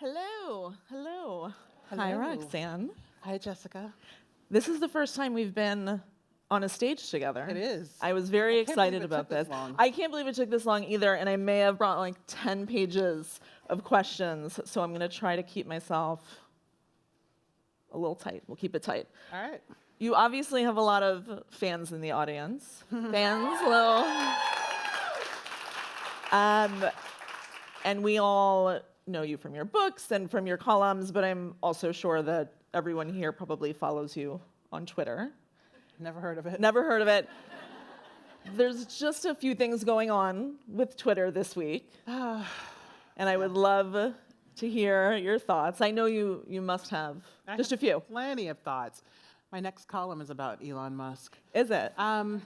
Hello. Hello. Hello. Hi, Roxane. Hi, Jessica. This is the first time we've been on a stage together. It is. I was very I can't excited believe it about took this. this long. I can't believe it took this long either, and I may have brought like 10 pages of questions, so I'm going to try to keep myself a little tight. We'll keep it tight. All right. You obviously have a lot of fans in the audience. Fans, hello. And we all know you from your books and from your columns, but I'm also sure that everyone here probably follows you on Twitter. Never heard of it. Never heard of it. There's just a few things going on with Twitter this week, and I would love to hear your thoughts. I know you must have just a few. Plenty of thoughts. My next column is about Elon Musk. Is it? In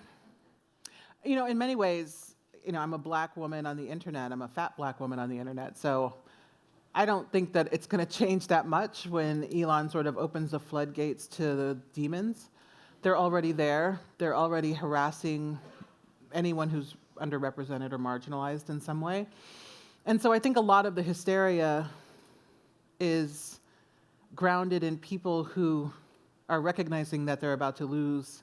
many ways, I'm a black woman on the internet. I'm a fat black woman on the internet. So I don't think that it's going to change that much when Elon sort of opens the floodgates to the demons. They're already there. They're already harassing anyone who's underrepresented or marginalized in some way. And so I think a lot of the hysteria is grounded in people who are recognizing that they're about to lose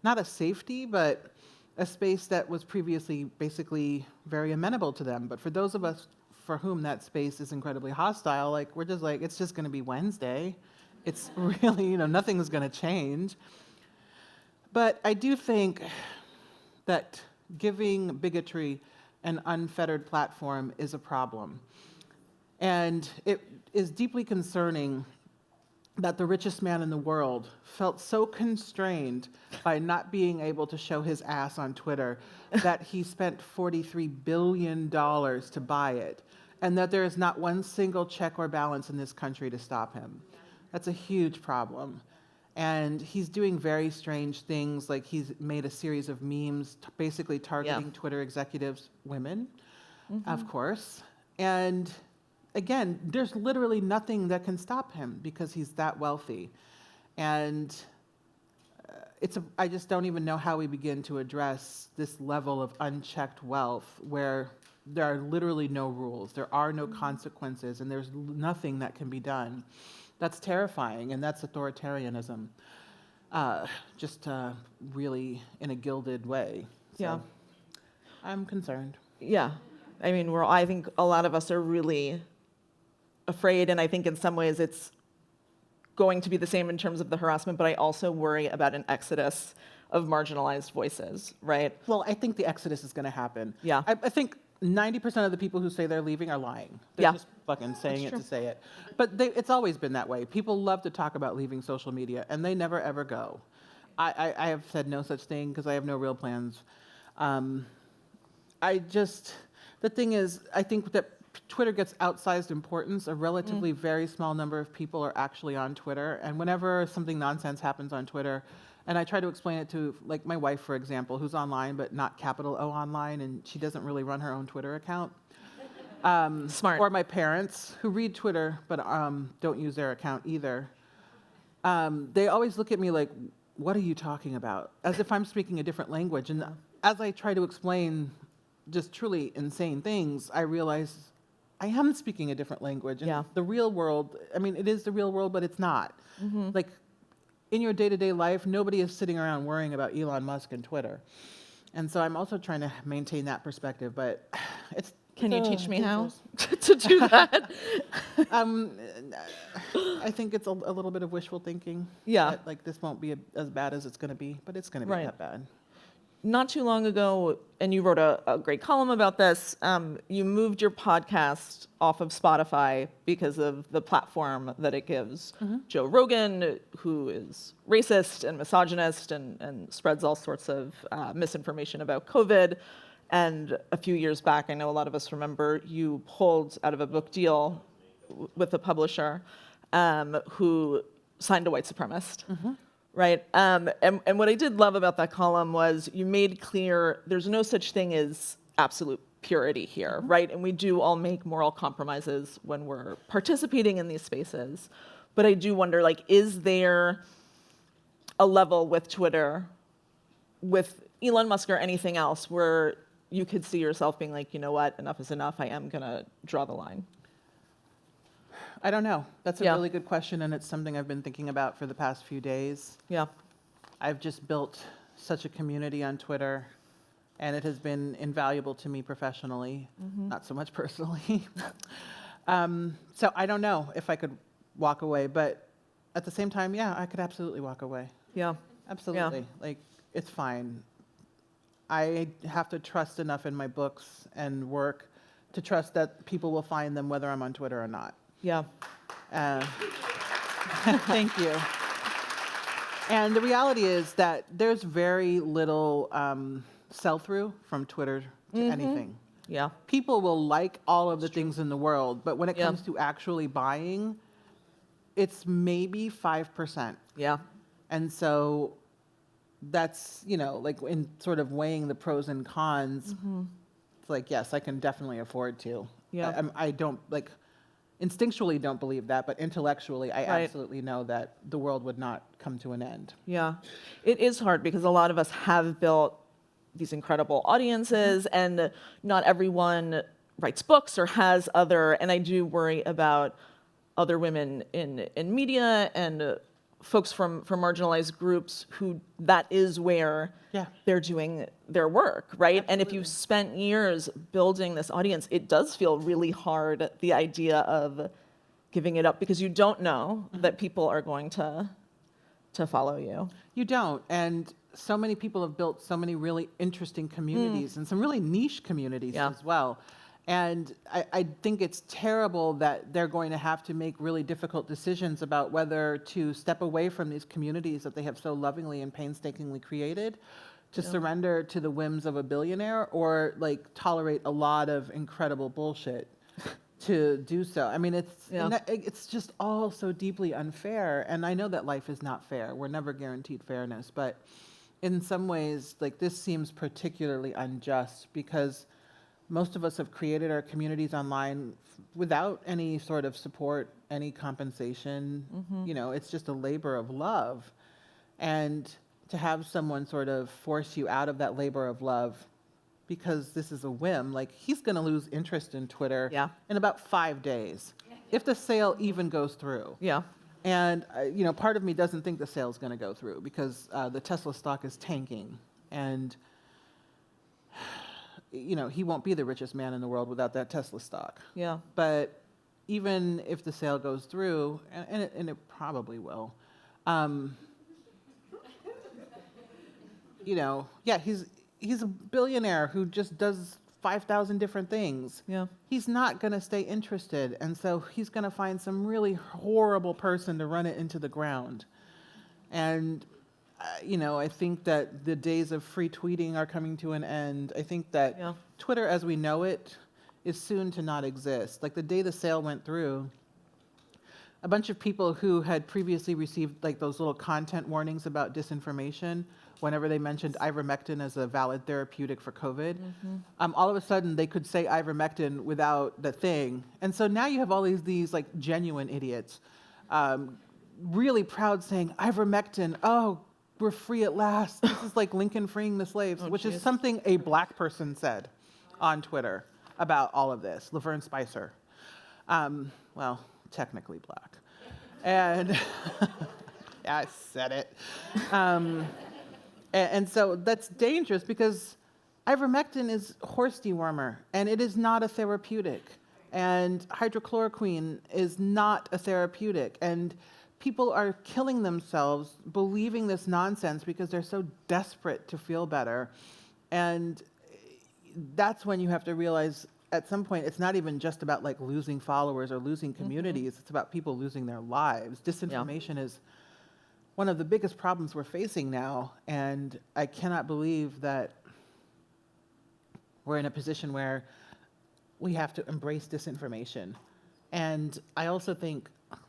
not a safety, but a space that was previously basically very amenable to them. But for those of us for whom that space is incredibly hostile, we're just like, it's just going to be Wednesday. It's really, nothing's going to change. But I do think that giving bigotry an unfettered platform is a problem. And it is deeply concerning that the richest man in the world felt so constrained by not being able to show his ass on Twitter that he spent $43 billion to buy it, and that there is not one single check or balance in this country to stop him. That's a huge problem. And he's doing very strange things, like he's made a series of memes basically targeting Twitter executives, women, of course. And again, there's literally nothing that can stop him because he's that wealthy. And I just don't even know how we begin to address this level of unchecked wealth where there are literally no rules, there are no consequences, and there's nothing that can be done. That's terrifying, and that's authoritarianism, just really in a gilded way. So Yeah. I'm concerned. Yeah. I mean, I think a lot of us are really afraid, and I think in some ways it's going to be the same in terms of the harassment, but I also worry about an exodus of marginalized voices, right? Well, I think the exodus is going to happen. Yeah. I think 90% of the people who say they're leaving are lying. They're just fucking saying That's it true. to say it. But it's always been that way. People love to talk about leaving social media, and they never, ever go. I have said no such thing because I have no real plans. The thing is, I think that Twitter gets outsized importance. A relatively very small number of people are actually on Twitter. And whenever something nonsense happens on Twitter, and I try to explain it to, like, my wife, for example, who's online, but not capital O online, and she doesn't really run her own Twitter account. Smart. Or my parents, who read Twitter, but don't use their account either. They always look at me like, what are you talking about? As if I'm speaking a different language. And as I try to explain just truly insane things, I realize I am speaking a different language. And the real world, it is the real world, but it's not. Like, in your day-to-day life, nobody is sitting around worrying about Elon Musk and Twitter. And so I'm also trying to maintain that perspective, but Can you teach me how to do that? I think it's a little bit of wishful thinking. Yeah. That, this won't be as bad as it's going to be, but it's going to be that bad. Not too long ago, and you wrote a great column about this, you moved your podcast off of Spotify because of the platform that it gives Joe Rogan, who is racist and misogynist and spreads all sorts of misinformation about COVID. And a few years back, I know a lot of us remember, you pulled out of a book deal with a publisher who signed a white supremacist. Right. And what I did love about that column was you made clear there's no such thing as absolute purity here, right? And we do all make moral compromises when we're participating in these spaces. But I do wonder, is there a level with Twitter, with Elon Musk or anything else, where you could see yourself being like, you know what, enough is enough, I am going to draw the line? I don't know. That's a Yeah. really good question, and it's something I've been thinking about for the past few days. Yeah. I've just built such a community on Twitter, and it has been invaluable to me professionally, not so much personally. So I don't know if I could walk away, but at the same time, yeah, I could absolutely walk away. Yeah. Absolutely. Like, it's fine. I have to trust enough in my books and work to trust that people will find them whether I'm on Twitter or not. Yeah. Thank you. And the reality is that there's very little sell-through from Twitter to anything. Yeah. People will like all of the things in the world, but when it Yeah. comes to actually buying, it's maybe 5%. Yeah. And so that's, like in sort of weighing the pros and cons, it's like, yes, I can definitely afford to. Yeah. I don't, like, instinctually don't believe that, but intellectually, I Right. absolutely know that the world would not come to an end. Yeah. It is hard because a lot of us have built these incredible audiences, and not everyone writes books or has other, and I do worry about other women in media and folks from marginalized groups who that is where Yeah. they're doing their work, right? And if Absolutely. you've spent years building this audience, it does feel really hard, the idea of giving it up, because you don't know that people are going to follow you. You don't. And so many people have built so many really interesting communities and some really niche communities Yeah. as well. And I think it's terrible that they're going to have to make really difficult decisions about whether to step away from these communities that they have so lovingly and painstakingly created to surrender to the whims of a billionaire, or like tolerate a lot of incredible bullshit to do so. I mean, it's just all so deeply unfair. And I know that life is not fair. We're never guaranteed fairness. But in some ways, like, this seems particularly unjust because most of us have created our communities online without any sort of support, any compensation. It's just a labor of love. And to have someone sort of force you out of that labor of love because this is a whim, like, he's going to lose interest in Twitter Yeah. in about 5 days, if the sale even goes through. Yeah. And, part of me doesn't think the sale's going to go through because the Tesla stock is tanking. And, he won't be the richest man in the world without that Tesla stock. Yeah. But even if the sale goes through, and it probably will, he's a billionaire who just does 5,000 different things. Yeah. He's not going to stay interested, and so he's going to find some really horrible person to run it into the ground. And I think that the days of free tweeting are coming to an end. I think that Yeah. Twitter as we know it is soon to not exist. Like, the day the sale went through, a bunch of people who had previously received like those little content warnings about disinformation whenever they mentioned ivermectin as a valid therapeutic for COVID, all of a sudden they could say ivermectin without the thing. And so now you have all these like genuine idiots really proud saying ivermectin, oh, we're free at last. This is like Lincoln freeing the slaves, which geez. is something a black person said on Twitter about all of this, Laverne Spicer. Well, technically black. And yeah, I said it. And so that's dangerous because ivermectin is horse dewormer, and it is not a therapeutic. And hydrochloroquine is not a therapeutic. And people are killing themselves believing this nonsense because they're so desperate to feel better. And that's when you have to realize at some point it's not even just about like losing followers or losing communities. It's about people losing their lives. Disinformation is one of the biggest problems we're facing now. And I cannot believe that we're in a position where we have to embrace disinformation. And I also think,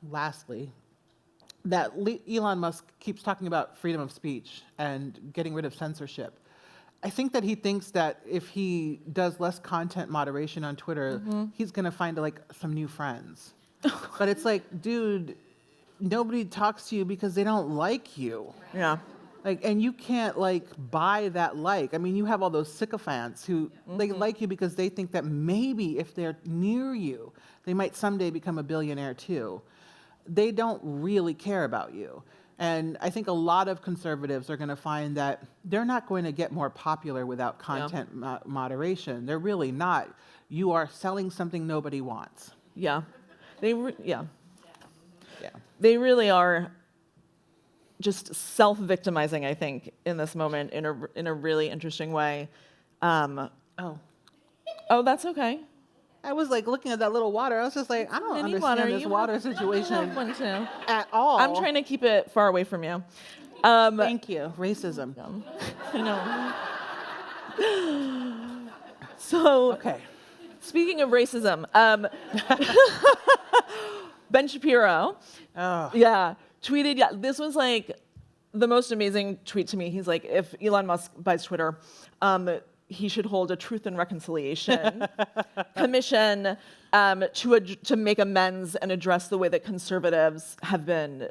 lastly, that Elon Musk keeps talking about freedom of speech and getting rid of censorship. I think that he thinks that if he does less content moderation on Twitter, he's going to find like some new friends. But it's like, dude, nobody talks to you because they don't like you. Yeah. Like, and you can't like buy that like. I mean, you have all those sycophants who they like you because they think that maybe if they're near you, they might someday become a billionaire too. They don't really care about you. And I think a lot of conservatives are going to find that they're not going to get more popular without content moderation. They're really not. You are selling something nobody wants. Yeah. Yeah. They really are just self-victimizing, I think, in this moment in a really interesting way. Oh. Oh, that's okay. I was like looking at that little water. I was just like, I don't Mini understand this You water have situation one too. at all. I'm trying to keep it far away from you. Thank you. Racism. I know. So, Okay. speaking of racism, Ben Shapiro, Oh. tweeted, this was like the most amazing tweet to me. He's like, if Elon Musk buys Twitter, he should hold a Truth and Reconciliation Commission to make amends and address the way that conservatives have been,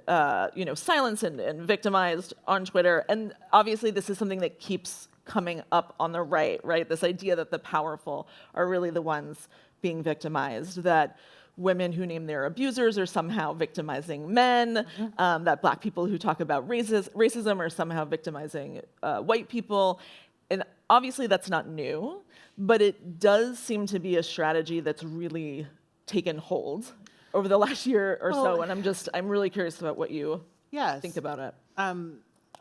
silenced and victimized on Twitter. And obviously, this is something that keeps coming up on the right? This idea that the powerful are really the ones being victimized, that women who name their abusers are somehow victimizing men, that black people who talk about racism are somehow victimizing white people. And obviously that's not new, but it does seem to be a strategy that's really taken hold over the last year or so. And I'm really curious about what you think about it.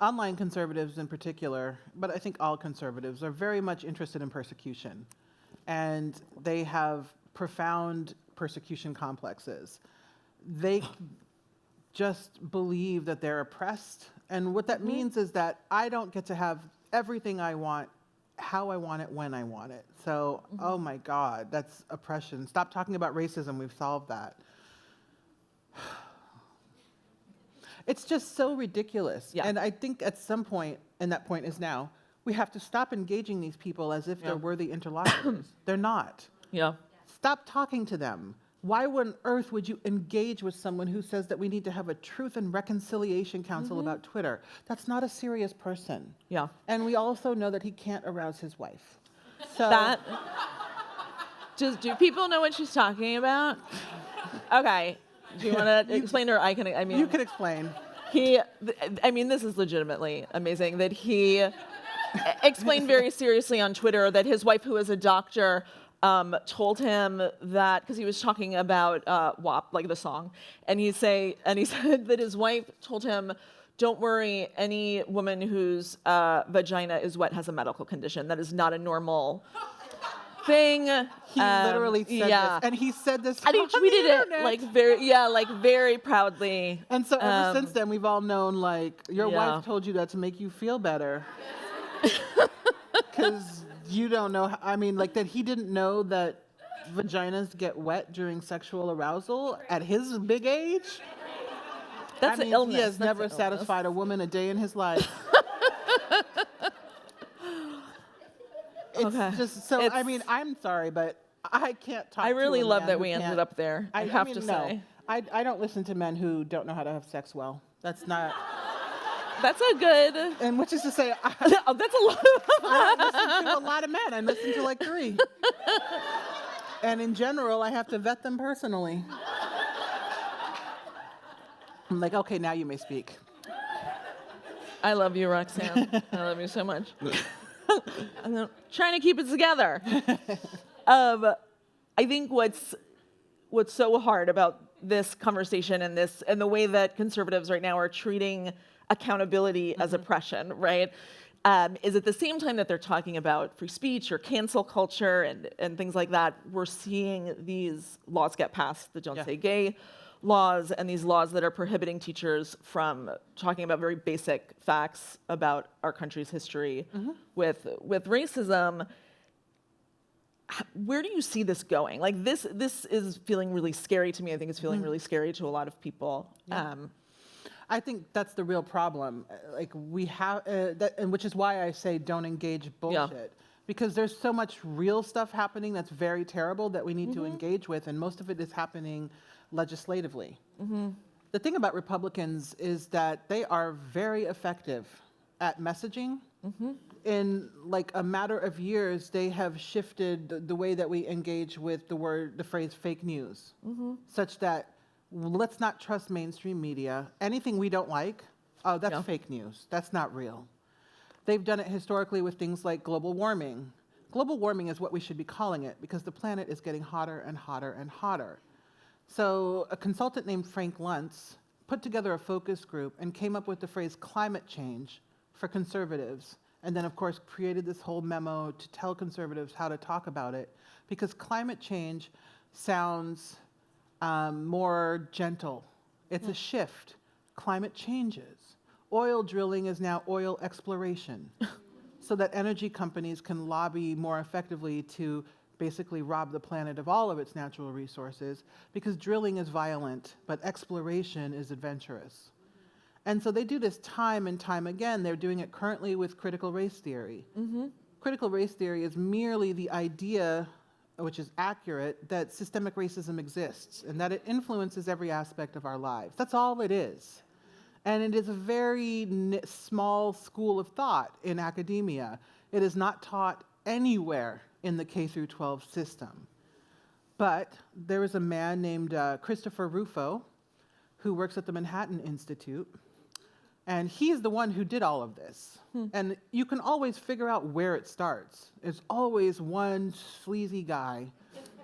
Online conservatives in particular, but I think all conservatives are very much interested in persecution. And they have profound persecution complexes. They just believe that they're oppressed. And what that means is that I don't get to have everything I want, how I want it, when I want it. So, oh my God, that's oppression. Stop talking about racism, we've solved that. It's just so ridiculous. Yeah. And I think at some point, and that point is now, we have to stop engaging these people as if they're worthy interlocutors. They're not. Yeah. Stop talking to them. Why on earth would you engage with someone who says that we need to have a Truth and Reconciliation Council about Twitter? That's not a serious person. Yeah. And we also know that he can't arouse his wife. So Do people know what she's talking about? Okay. Do you want to explain, or I can? I mean, you can explain. This is legitimately amazing that he explained very seriously on Twitter that his wife, who is a doctor, told him that, because he was talking about WAP, like the song, and he said that his wife told him, "Don't worry, any woman whose vagina is wet has a medical condition. That is not a normal thing." He literally said this, and he said this. And he on the tweeted internet. it very proudly. And so ever since then, we've all known, like, your wife told you that to make you feel better. Because you don't know, that he didn't know that vaginas get wet during sexual arousal at his big age. That's an illness. He has never satisfied a woman a day in his life. It's just so, I'm sorry, but I can't talk to I really a love man that who we ended can't- up there. I have to say. I don't listen to men who don't know how to have sex well. That's not... That's a good... And which is to say... that's a lot of... I listen to a lot of men. I listen to like 3. And in general, I have to vet them personally. I'm like, okay, now you may speak. I love you, Roxane. I love you so much. I'm trying to keep it together. I think what's so hard about this conversation and the way that conservatives right now are treating accountability as oppression, right? Is at the same time that they're talking about free speech or cancel culture and things like that, we're seeing these laws get passed, the Don't Say Gay laws, and these laws that are prohibiting teachers from talking about very basic facts about our country's history with racism. Where do you see this going? Like this is feeling really scary to me. I think it's feeling really scary to a lot of people. Yeah. I think that's the real problem. Like we have, and which is why I say don't engage bullshit. Because there's so much real stuff happening that's very terrible that we need to engage with, and most of it is happening legislatively. The thing about Republicans is that they are very effective at messaging. In like a matter of years, they have shifted the way that we engage with the phrase fake news, such that let's not trust mainstream media. Anything we don't like, oh, that's fake news. That's not real. They've done it historically with things like global warming. Global warming is what we should be calling it because the planet is getting hotter and hotter and hotter. So a consultant named Frank Luntz put together a focus group and came up with the phrase climate change for conservatives. And then, of course, created this whole memo to tell conservatives how to talk about it because climate change sounds more gentle. It's a shift. Climate changes. Oil drilling is now oil exploration so that energy companies can lobby more effectively to basically rob the planet of all of its natural resources because drilling is violent, but exploration is adventurous. And so they do this time and time again. They're doing it currently with critical race theory. Critical race theory is merely the idea, which is accurate, that systemic racism exists and that it influences every aspect of our lives. That's all it is. And it is a very small school of thought in academia. It is not taught anywhere in the K through 12 system. But there is a man named Christopher Rufo who works at the Manhattan Institute, and he's the one who did all of this. And you can always figure out where it starts. It's always one sleazy guy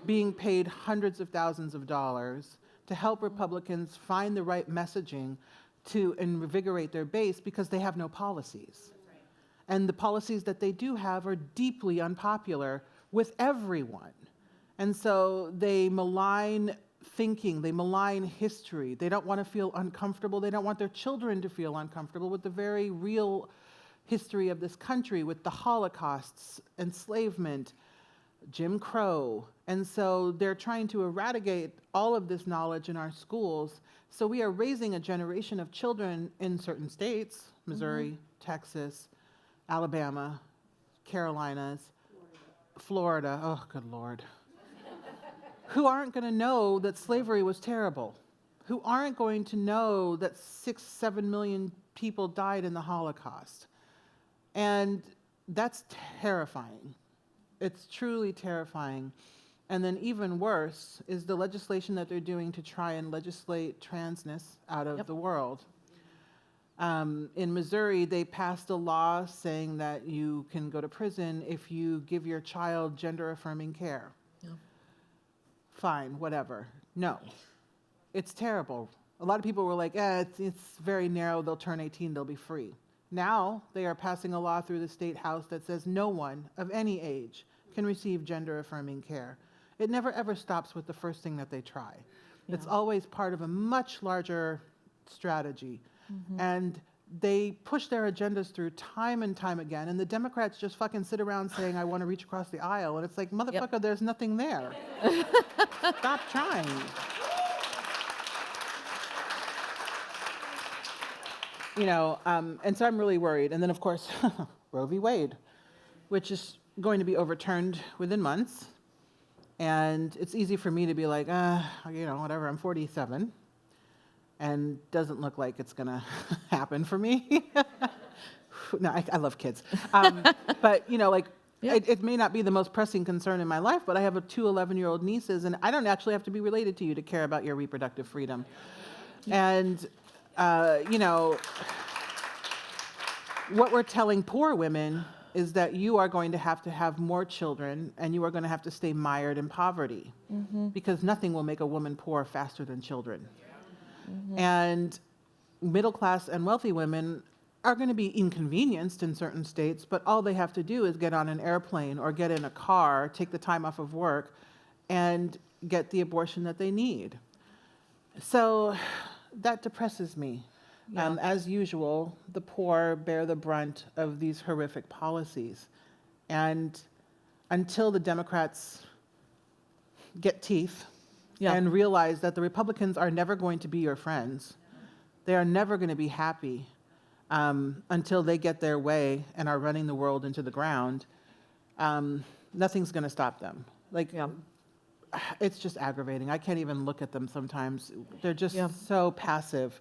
being paid hundreds of thousands of dollars to help Republicans find the right messaging to invigorate their base because they have no policies. And the policies that they do have are deeply unpopular with everyone. And so they malign thinking, they malign history. They don't want to feel uncomfortable. They don't want their children to feel uncomfortable with the very real history of this country, with the Holocausts, enslavement, Jim Crow. And so they're trying to eradicate all of this knowledge in our schools. So we are raising a generation of children in certain states, Missouri, Texas, Alabama, Carolinas, Florida, oh, good Lord, who aren't going to know that slavery was terrible, who aren't going to know that 6-7 million people died in the Holocaust. And that's terrifying. It's truly terrifying. And then even worse is the legislation that they're doing to try and legislate transness out of the world. In Missouri, they passed a law saying that you can go to prison if you give your child gender-affirming care. Fine, whatever. No, it's terrible. A lot of people were like, it's very narrow, they'll turn 18, they'll be free. Now they are passing a law through the state house that says no one of any age can receive gender-affirming care. It never ever stops with the first thing that they try. It's always part of a much larger strategy. And they push their agendas through time and time again, and the Democrats just fucking sit around saying, I want to reach across the aisle, and it's like, motherfucker, there's nothing there. Stop trying. You know, and so I'm really worried. And then, of course, Roe v. Wade, which is going to be overturned within months. And it's easy for me to be like, you know, whatever, I'm 47. And doesn't look like it's gonna happen for me. No, I love kids. But, you know, like, it may not be the most pressing concern in my life, but I have two 11-year-old nieces, and I don't actually have to be related to you to care about your reproductive freedom. And, you know, what we're telling poor women is that you are going to have more children, and you are going to have to stay mired in poverty, because nothing will make a woman poor faster than children. And middle class and wealthy women are going to be inconvenienced in certain states, but all they have to do is get on an airplane or get in a car, take the time off of work, and get the abortion that they need. So that depresses me. As usual, the poor bear the brunt of these horrific policies. And until the Democrats get teeth and realize that the Republicans are never going to be your friends, they are never going to be happy until they get their way and are running the world into the ground, nothing's going to stop them. Like, it's just aggravating. I can't even look at them sometimes. They're just so passive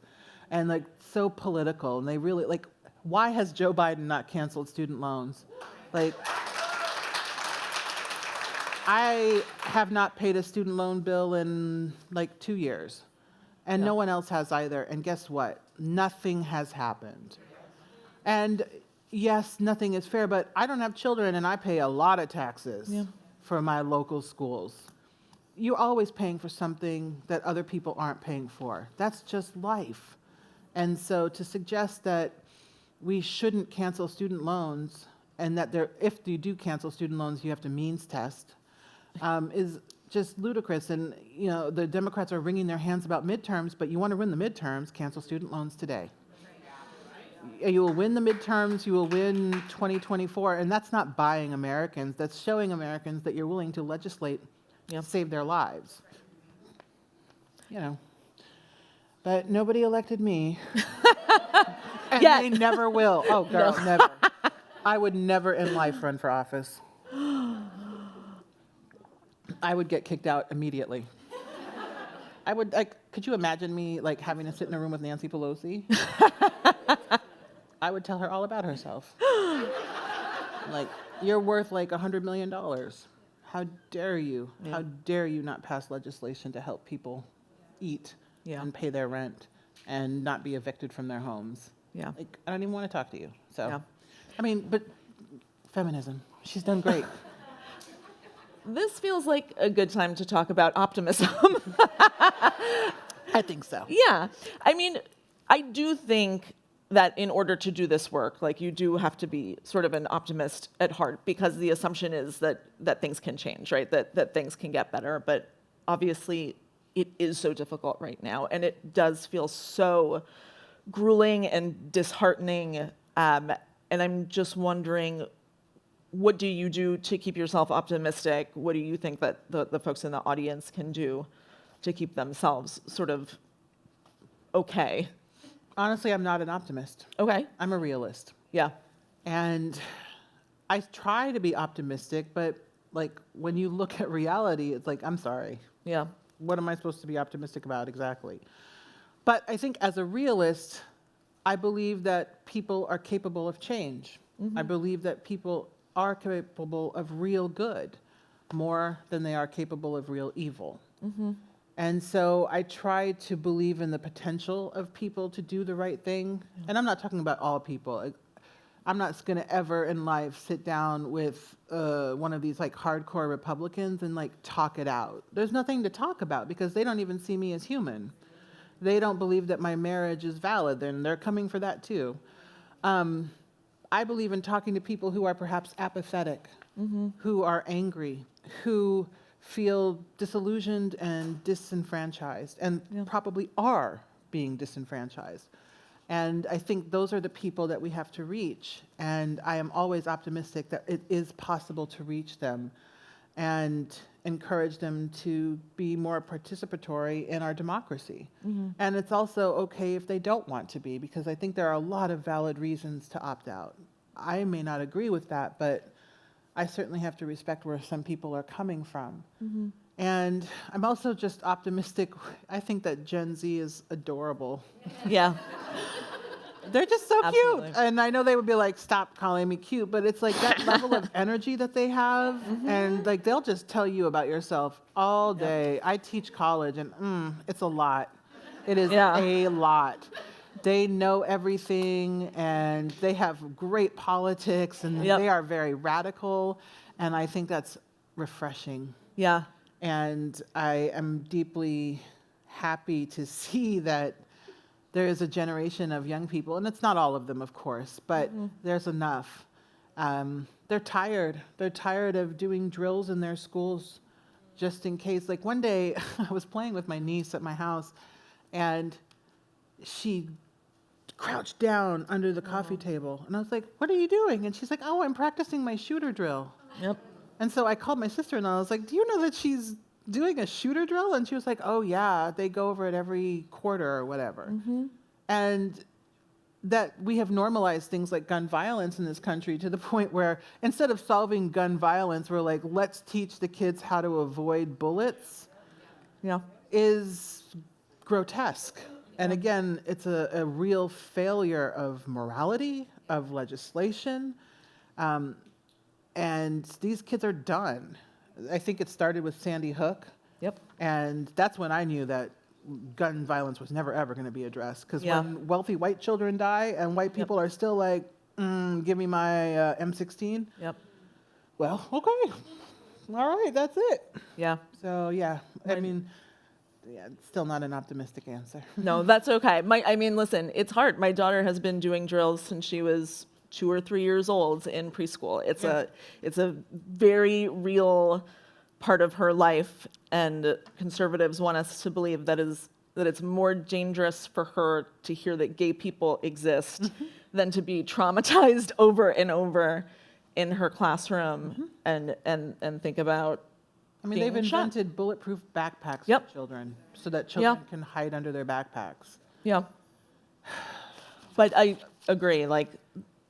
and like so political, and they really, like, Why has Joe Biden not canceled student loans? Like, I have not paid a student loan bill in like 2 years, and no one else has either. And guess what? Nothing has happened. And yes, nothing is fair, but I don't have children, and I pay a lot of taxes for my local schools. You're always paying for something that other people aren't paying for. That's just life. And so to suggest that we shouldn't cancel student loans, and that if you do cancel student loans, you have to means test, is just ludicrous. And the Democrats are wringing their hands about midterms, but you want to win the midterms, cancel student loans today. You will win the midterms, you will win 2024, and that's not buying Americans. That's showing Americans that you're willing to legislate to save their lives. But nobody elected me. And they never will. Oh, girl, never. I would never in life run for office. I would get kicked out immediately. I would, could you imagine me, having to sit in a room with Nancy Pelosi? I would tell her all about herself. You're worth $100 million. How dare you? How dare you not pass legislation to help people eat and pay their rent and not be evicted from their homes? Yeah. I don't even want to talk to you. So, but feminism, she's done great. This feels like a good time to talk about optimism. I think so. Yeah. I do think that in order to do this work, you do have to be sort of an optimist at heart, because the assumption is that things can change, right? That things can get better. But obviously, it is so difficult right now, and it does feel so grueling and disheartening. And I'm just wondering, what do you do to keep yourself optimistic? What do you think that the folks in the audience can do to keep themselves sort of okay? Honestly, I'm not an optimist. Okay. I'm a realist. Yeah. And I try to be optimistic, but when you look at reality, it's I'm sorry. Yeah. What am I supposed to be optimistic about exactly? But I think as a realist, I believe that people are capable of change. I believe that people are capable of real good more than they are capable of real evil. And so I try to believe in the potential of people to do the right thing. And I'm not talking about all people. I'm not going to ever in life sit down with one of these hardcore Republicans and talk it out. There's nothing to talk about because they don't even see me as human. They don't believe that my marriage is valid, and they're coming for that too. I believe in talking to people who are perhaps apathetic, who are angry, who feel disillusioned and disenfranchised, and probably are being disenfranchised. And I think those are the people that we have to reach. And I am always optimistic that it is possible to reach them and encourage them to be more participatory in our democracy. And it's also okay if they don't want to be, because I think there are a lot of valid reasons to opt out. I may not agree with that, but I certainly have to respect where some people are coming from. And I'm also just optimistic. I think that Gen Z is adorable. Yeah. They're just so Absolutely. cute. And I know they would be stop calling me cute, but it's that level of energy that they have. And they'll just tell you about yourself all day. I teach college, and it's a lot. It is a lot. They know everything, and they have great politics, and they are very radical. And I think that's refreshing. Yeah. And I am deeply happy to see that there is a generation of young people, and it's not all of them, of course, but there's enough. They're tired. They're tired of doing drills in their schools just in case. One day, I was playing with my niece at my house, and she crouched down under the coffee table. And I was like, "What are you doing?" And she's like, "Oh, I'm practicing my shooter drill." Yep. And so I called my sister, and I was like, "Do you know that she's doing a shooter drill?" And she was like, "Oh, yeah, they go over it every quarter or whatever." And that we have normalized things like gun violence in this country to the point where instead of solving gun violence, we're like, let's teach the kids how to avoid bullets, Yeah. is grotesque. And again, it's a real failure of morality, of legislation. And these kids are done. I think it started with Sandy Hook. Yep. And that's when I knew that gun violence was never, ever going to be addressed. Because when wealthy white children die and white people are still like, give me my M16. Yep. Well, okay. All right, that's it. Yeah. So, yeah, I mean, it's still not an optimistic answer. No, that's okay. I mean, listen, it's hard. My daughter has been doing drills since she was 2 or 3 years old in preschool. It's a very real part of her life, and conservatives want us to believe that it's more dangerous for her to hear that gay people exist than to be traumatized over and over in her classroom and think about. I mean, they've invented bulletproof backpacks for children so that children can hide under their backpacks. Yeah. But I agree, like,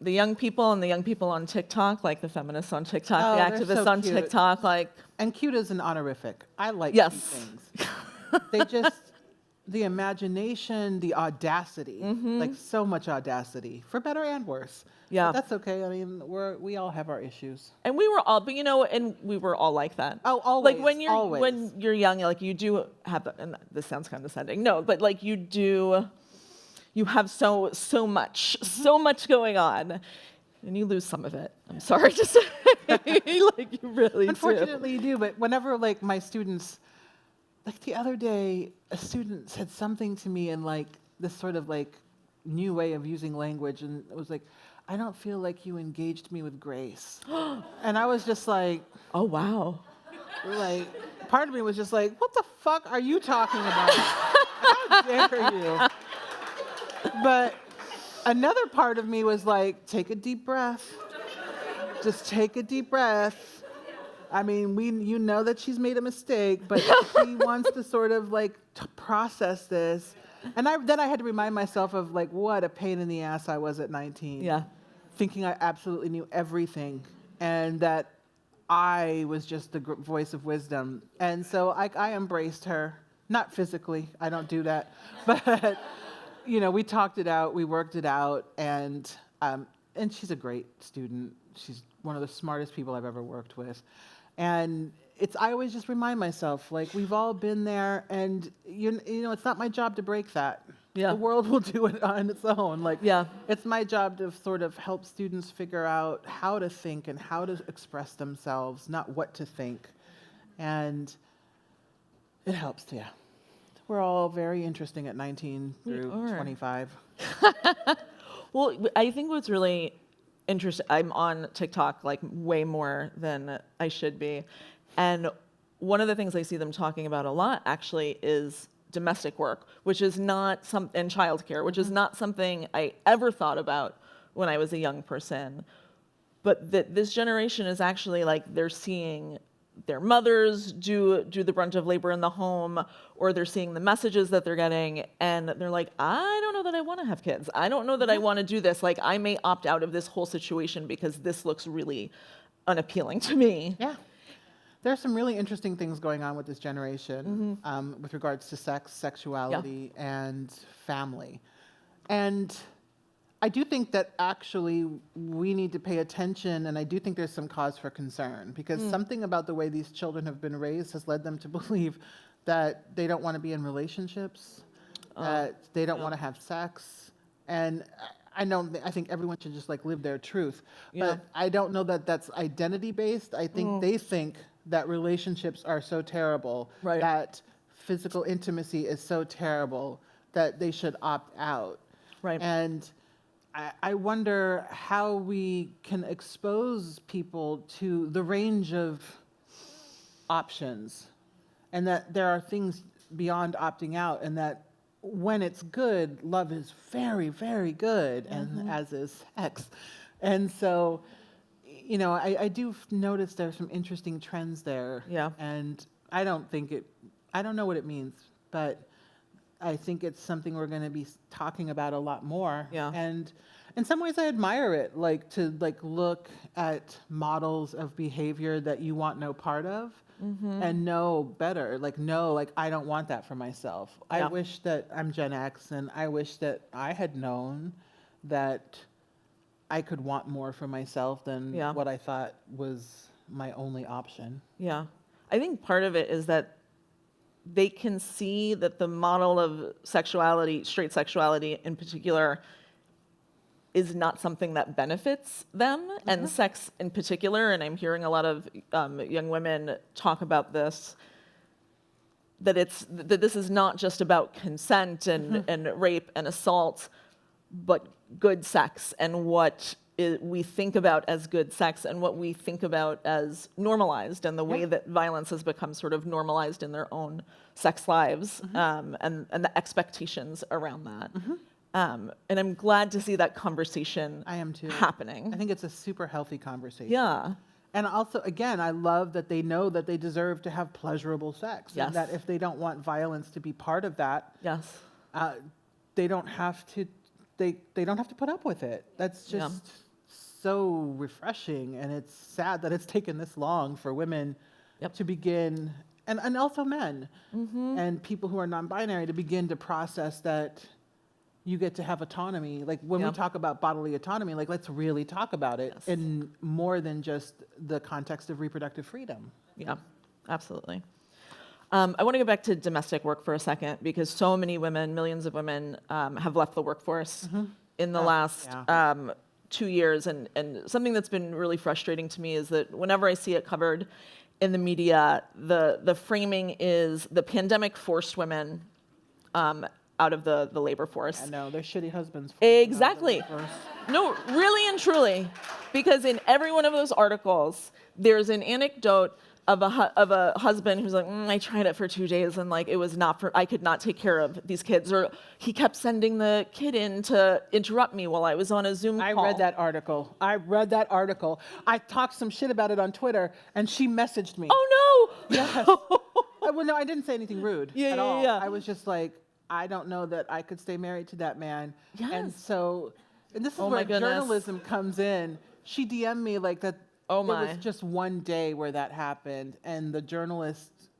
the young people on TikTok, like the feminists on TikTok, the activists so on cute. TikTok, like. And cute is an honorific. I like Yes. cute things. They just, the imagination, the audacity, like so much audacity, for better and worse. Yeah. But that's okay. I mean, we all have our issues. And we were all, but and we were all like that. Oh, always. Like when you're young, like you do have, and this sounds condescending, no, but like you have so much going on, and you lose some of it. I'm sorry to say, like you really do. Unfortunately, you do. But whenever like my students, like the other day, a student said something to me in like this sort of like new way of using language, and it was like, I don't feel like you engaged me with grace. And I was just like, oh wow. Like, part of me was just like, what the fuck are you talking about? How dare you? But another part of me was like, take a deep breath. Just take a deep breath. I mean, you know that she's made a mistake, but she wants to sort of like process this. And then I had to remind myself of like what a pain in the ass I was at 19. Yeah. Thinking I absolutely knew everything and that I was just the voice of wisdom. And so I embraced her, not physically, I don't do that, but we talked it out, we worked it out, and she's a great student. She's one of the smartest people I've ever worked with. And I always just remind myself, like, we've all been there, and it's not my job to break that. Yeah. The world will do it on its own. Like, Yeah. it's my job to sort of help students figure out how to think and how to express themselves, not what to think. And it helps, yeah. We're all very interesting at 19 through 25. Well, I think what's really interesting, I'm on TikTok like way more than I should be. And one of the things I see them talking about a lot actually is domestic work, which is not and childcare, which is not something I ever thought about when I was a young person. But this generation is actually like, they're seeing their mothers do the brunt of labor in the home, or they're seeing the messages that they're getting, and they're like, I don't know that I want to have kids. I don't know that I want to do this. Like, I may opt out of this whole situation because this looks really unappealing to me. Yeah. There's some really interesting things going on with this generation with regards to sex, sexuality, and family. And I do think that actually we need to pay attention, and I do think there's some cause for concern, because something about the way these children have been raised has led them to believe that they don't want to be in relationships, that they don't want to have sex. And I think everyone should just like live their truth. But I don't know that that's identity-based. I think they think that relationships are so terrible, that physical intimacy is so terrible, that they should opt out. Right. And I wonder how we can expose people to the range of options, and that there are things beyond opting out, and that when it's good, love is very, very good, and as is sex. And so, I do notice there's some interesting trends there. Yeah. And I don't know what it means, but I think it's something we're going to be talking about a lot more. Yeah. And in some ways I admire it, like to look at models of behavior that you want no part of. and know better. Like, no, like, I don't want that for myself. I Yeah. wish that I'm Gen X, and I wish that I had known that I could want more for myself than Yeah. what I thought was my only option. Yeah. I think part of it is that they can see that the model of sexuality, straight sexuality in particular, is not something that benefits them, and sex in particular. And I'm hearing a lot of young women talk about this, that this is not just about consent and rape and assault, but good sex, and what we think about as good sex, and what we think about as normalized, and the way that violence has become sort of normalized in their own sex lives, and the expectations around that. And I'm glad to see that conversation I am too. happening. I think it's a super healthy conversation. Yeah. And also, again, I love that they know that they deserve to have pleasurable sex. Yes. And that if they don't want violence to be part of that, Yes. they don't have to. They don't have to put up with it. That's just so refreshing, and it's sad that it's taken this long for women to begin, and also men and people who are non-binary to begin to process that you get to have autonomy. Like when we talk about bodily autonomy, like let's really talk about it in more than just the context of reproductive freedom. Yeah, absolutely. I want to go back to domestic work for a second, because so many women, millions of women, have left the workforce in the last 2 years. And something that's been really frustrating to me is that whenever I see it covered in the media, the framing is the pandemic forced women out of the labor force. I know, they're shitty husbands. Exactly. No, really and truly, because in every one of those articles, there's an anecdote of a husband who's like, I tried it for 2 days and like it was not I could not take care of these kids, or he kept sending the kid in to interrupt me while I was on a Zoom call. I read that article. I talked some shit about it on Twitter, and she messaged me. Oh no! Yes. Well, no, I didn't say anything rude at all. I was just like, I don't know that I could stay married to that man. Yes. And this is Oh where my goodness. journalism comes in. She DM'd me like that. Oh It my. was just one day where that happened, and the journalist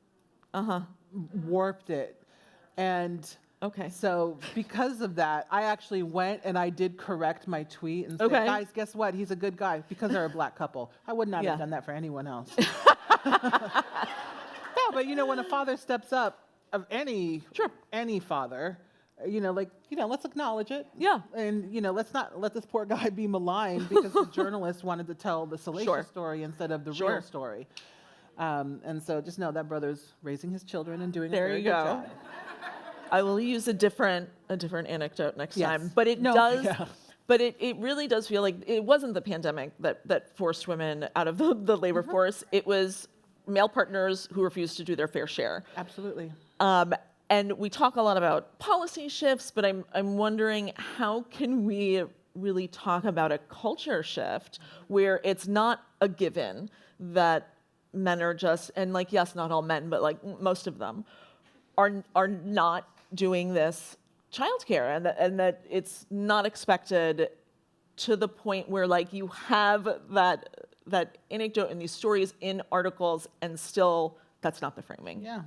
warped it. And Okay. so because of that, I actually went and I did correct my tweet and said, guys, guess what? He's a good guy, because they're a black couple. I would not have done that for anyone else. No, but when a father steps up, of any father, let's acknowledge it. Yeah. And, let's not let this poor guy be maligned because the journalist wanted to tell the salacious story instead of the real story. And so just know that brother's raising his children and doing a very good job. I will use a different anecdote next time, but it But it really does feel like it wasn't the pandemic that forced women out of the labor force. It was male partners who refused to do their fair share. Absolutely. And we talk a lot about policy shifts, but I'm wondering, how can we really talk about a culture shift where it's not a given that men are just, and like, yes, not all men, but like most of them are not doing this childcare, and that it's not expected, to the point where like you have that anecdote and these stories in articles, and still that's not the framing. Yeah.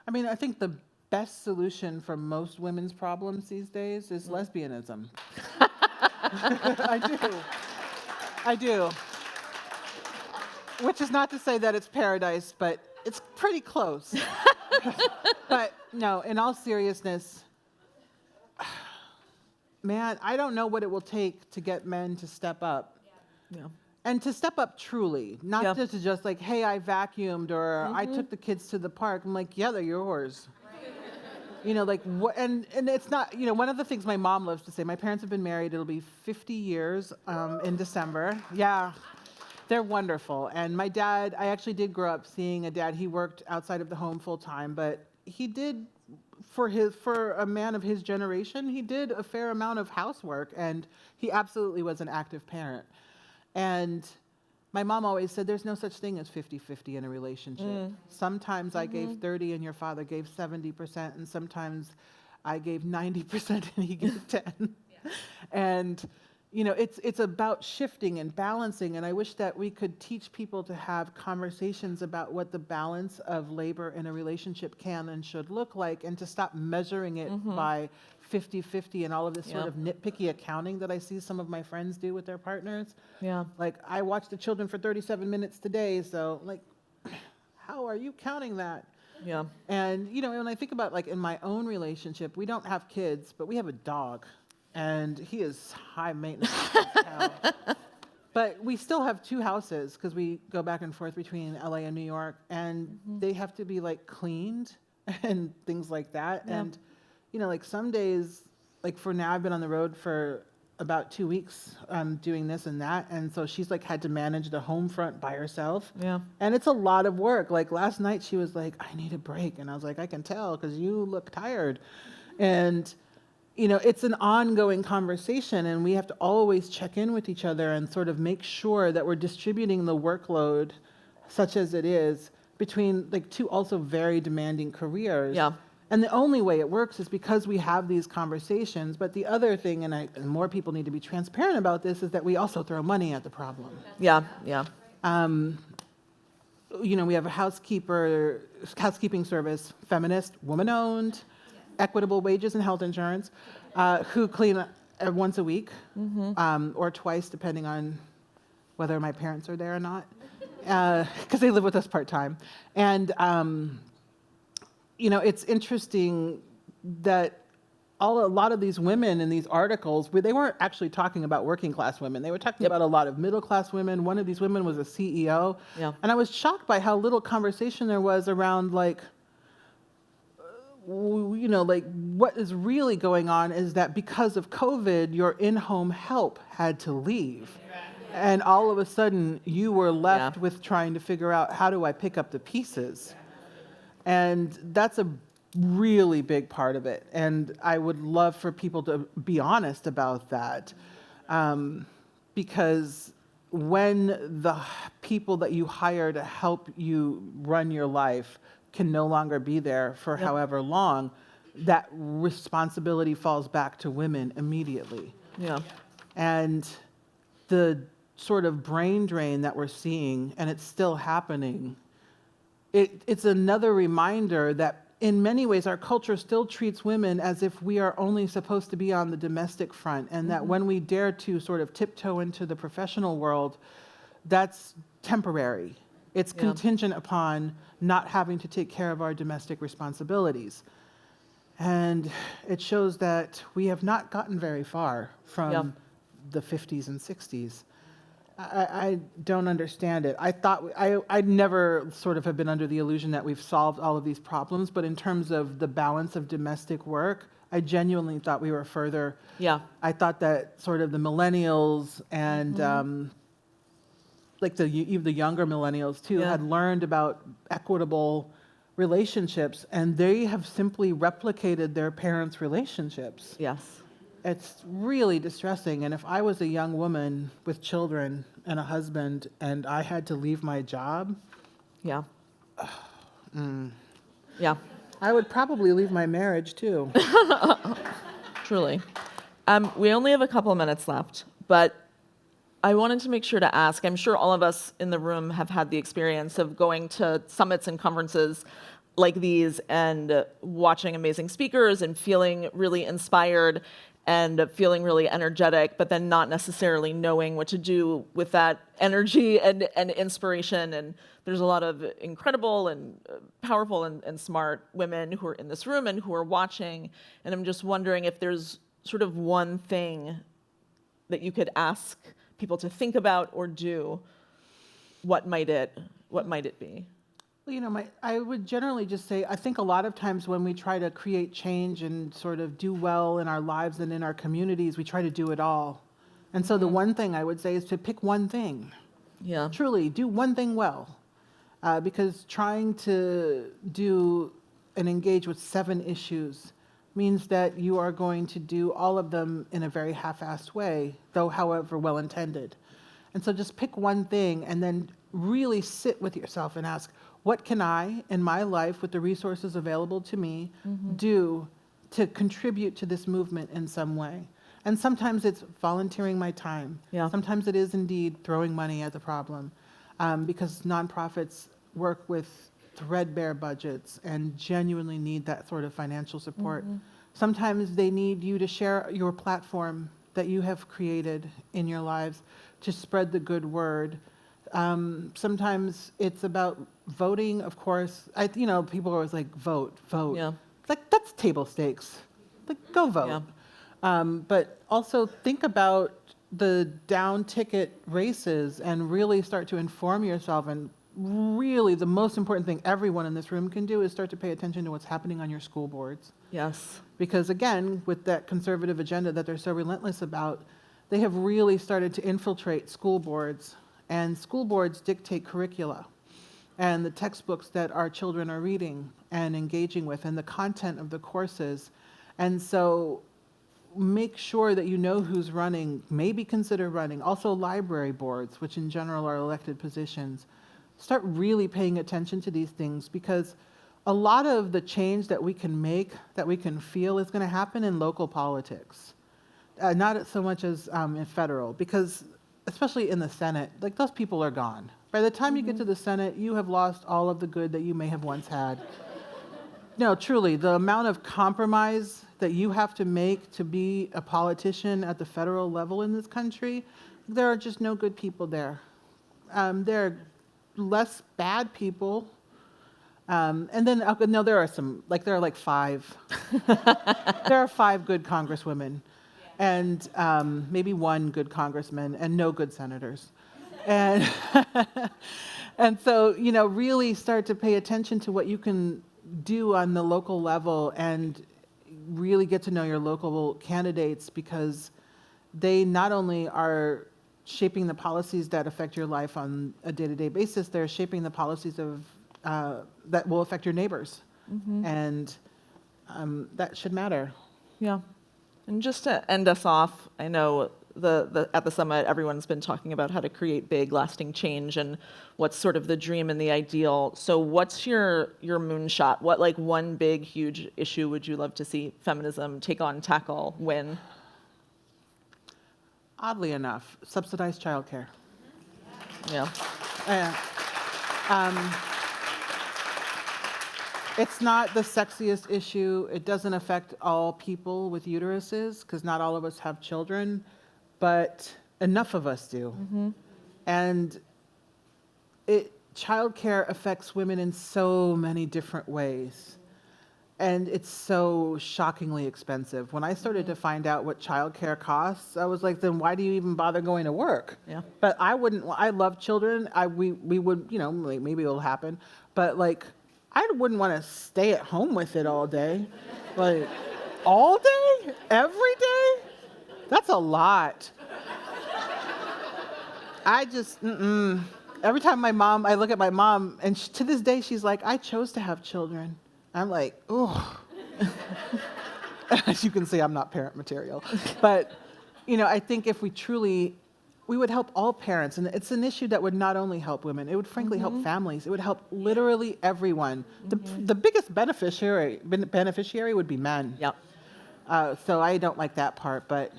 I mean, I think the best solution for most women's problems these days is lesbianism. I do. Which is not to say that it's paradise, but it's pretty close. But no, in all seriousness, man, I don't know what it will take to get men to step up. Yeah. And to step up truly, not just like, hey, I vacuumed, or I took the kids to the park. I'm like, yeah, they're yours. Like, what? And it's not, one of the things my mom loves to say, my parents have been married, it'll be 50 years in December. Yeah, they're wonderful. And my dad, I actually did grow up seeing a dad, he worked outside of the home full time, but he did, for a man of his generation, he did a fair amount of housework, and he absolutely was an active parent. And my mom always said, there's no such thing as 50-50 in a relationship. Sometimes I gave 30 and your father gave 70%, and sometimes I gave 90% and he gave 10. And it's about shifting and balancing. And I wish that we could teach people to have conversations about what the balance of labor in a relationship can and should look like, and to stop measuring it by 50-50 and all of this sort of nitpicky accounting that I see some of my friends do with their partners. Yeah. Like, I watched the children for 37 minutes today, so like, how are you counting that? Yeah. And, when I think about, like, in my own relationship, we don't have kids, but we have a dog. And he is high maintenance. But we still have 2 houses because we go back and forth between LA and New York, and they have to be like cleaned and things like that. Yeah. And, like some days, like for now, I've been on the road for about 2 weeks doing this and that. And so she's like had to manage the home front by herself. Yeah. And it's a lot of work. Like last night she was like, I need a break. And I was like, I can tell because you look tired. And it's an ongoing conversation, and we have to always check in with each other and sort of make sure that we're distributing the workload, such as it is, between like 2 also very demanding careers. Yeah. And the only way it works is because we have these conversations. But the other thing, and more people need to be transparent about this, is that we also throw money at the problem. Yeah. Yeah. We have a housekeeping service, feminist, woman-owned, equitable wages and health insurance, who clean once a week or twice, depending on whether my parents are there or not, because they live with us part-time. And, it's interesting that a lot of these women in these articles, they weren't actually talking about working class women. They were talking about a lot of middle class women. One of these women was a CEO. Yeah. And I was shocked by how little conversation there was around like, like what is really going on is that because of COVID, your in-home help had to leave. And all of a sudden you were left with trying to figure out, how do I pick up the pieces? And that's a really big part of it. And I would love for people to be honest about that. Because when the people that you hire to help you run your life can no longer be there for however long, that responsibility falls back to women immediately. Yeah. And the sort of brain drain that we're seeing, and it's still happening, it's another reminder that in many ways our culture still treats women as if we are only supposed to be on the domestic front, and that when we dare to sort of tiptoe into the professional world, that's temporary. It's contingent upon not having to take care of our domestic responsibilities. And it shows that we have not gotten very far from the 50s and 60s. I don't understand it. I thought, I'd never sort of have been under the illusion that we've solved all of these problems, but in terms of the balance of domestic work, I genuinely thought we were further. Yeah. I thought that sort of the millennials and like even the younger millennials too had learned about equitable relationships, and they have simply replicated their parents' relationships. Yes. It's really distressing. And if I was a young woman with children and a husband and I had to leave my job, Yeah. Yeah. I would probably leave my marriage too. Truly. We only have a couple of minutes left, but I wanted to make sure to ask, I'm sure all of us in the room have had the experience of going to summits and conferences like these and watching amazing speakers and feeling really inspired and feeling really energetic, but then not necessarily knowing what to do with that energy and inspiration. And there's a lot of incredible and powerful and smart women who are in this room and who are watching. And I'm just wondering if there's sort of one thing that you could ask people to think about or do. What might it be? Well, I would generally just say, I think a lot of times when we try to create change and sort of do well in our lives and in our communities, we try to do it all. And so the one thing I would say is to pick one thing. Yeah. Truly, do one thing well. Because trying to do and engage with 7 issues means that you are going to do all of them in a very half-assed way, though however well-intended. And so just pick one thing and then really sit with yourself and ask, what can I, in my life, with the resources available to me, do to contribute to this movement in some way? And sometimes it's volunteering my time. Yeah. Sometimes it is indeed throwing money at the problem, because nonprofits work with threadbare budgets and genuinely need that sort of financial support. Sometimes they need you to share your platform that you have created in your lives to spread the good word. Sometimes it's about voting, of course. People are always like, vote, vote. Yeah. Like, that's table stakes. Like, go vote. Yeah. But also think about the down ticket races and really start to inform yourself. And really, the most important thing everyone in this room can do is start to pay attention to what's happening on your school boards. Yes. Because again, with that conservative agenda that they're so relentless about, they have really started to infiltrate school boards. And school boards dictate curricula and the textbooks that our children are reading and engaging with and the content of the courses. And so make sure that you know who's running, maybe consider running. Also library boards, which in general are elected positions. Start really paying attention to these things, because a lot of the change that we can make, that we can feel, is going to happen in local politics. Not so much as in federal, because especially in the Senate, like, those people are gone. By the time you get to the Senate, you have lost all of the good that you may have once had. No, truly, the amount of compromise that you have to make to be a politician at the federal level in this country, there are just no good people there. There are less bad people. And then, no, there are some, like, there are like 5. There are 5 good congresswomen, and maybe 1 good congressman, and no good senators. And, and so, really start to pay attention to what you can do on the local level and really get to know your local candidates, because they not only are shaping the policies that affect your life on a day-to-day basis, they're shaping the policies of that will affect your neighbors. And that should matter. Yeah. And just to end us off, I know at the summit, everyone's been talking about how to create big, lasting change and what's sort of the dream and the ideal. So what's your moonshot? What, like, one big, huge issue would you love to see feminism take on, tackle, win? Oddly enough, subsidized childcare. Yeah. It's not the sexiest issue. It doesn't affect all people with uteruses, because not all of us have children, but enough of us do. And childcare affects women in so many different ways. And it's so shockingly expensive. When I started to find out what childcare costs, I was like, then why do you even bother going to work? Yeah. But I love children. We would, maybe it'll happen. But like, I wouldn't want to stay at home with it all day. Like, all day? Every day? That's a lot. I just, Every time I look at my mom, and to this day, she's like, I chose to have children. I'm like, oh. As you can see, I'm not parent material. But, I think if we would help all parents. And it's an issue that would not only help women, it would frankly help families. It would help literally everyone. The biggest beneficiary would be men. Yep. So I don't like that part, but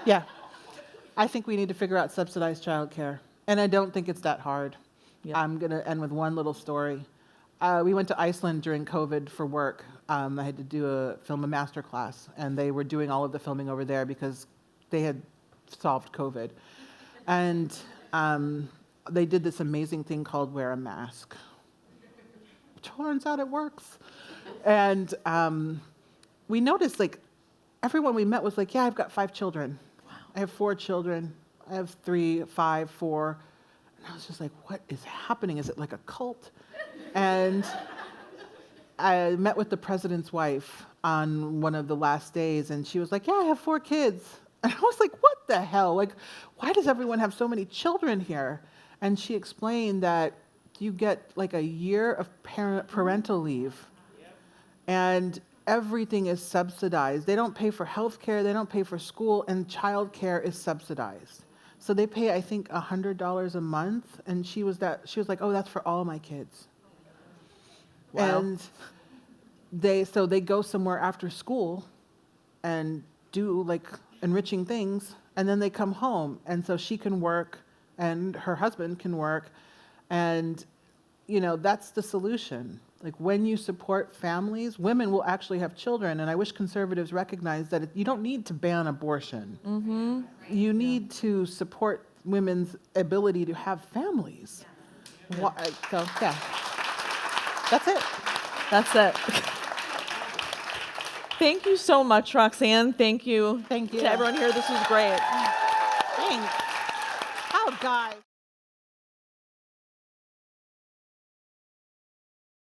yeah. I think we need to figure out subsidized childcare. And I don't think it's that hard. Yep. I'm going to end with one little story. We went to Iceland during COVID for work. I had to film a master class, and they were doing all of the filming over there because they had solved COVID. And they did this amazing thing called wear a mask. Turns out it works. And we noticed, like, everyone we met was like, yeah, I've got 5 children. Wow. I have 4 children. I have 3, 5, 4. And I was just like, what is happening? Is it like a cult? And I met with the president's wife on one of the last days, and she was like, yeah, I have 4 kids. And I was like, what the hell? Like, why does everyone have so many children here? And she explained that you get like a year of parental leave. And everything is subsidized. They don't pay for health care, they don't pay for school, and child care is subsidized. So they pay, I think, $100 a month. And she was like, oh, that's for all my kids. Wow. And they go somewhere after school and do like enriching things, and then they come home, and so she can work and her husband can work, and that's the solution. Like when you support families, women will actually have children, and I wish conservatives recognize that you don't need to ban abortion. You need to support women's ability to have families. So yeah, that's it. That's it. Thank you so much, Roxane. Thank you. Thank you To everyone here. This was great. Thanks. How guys.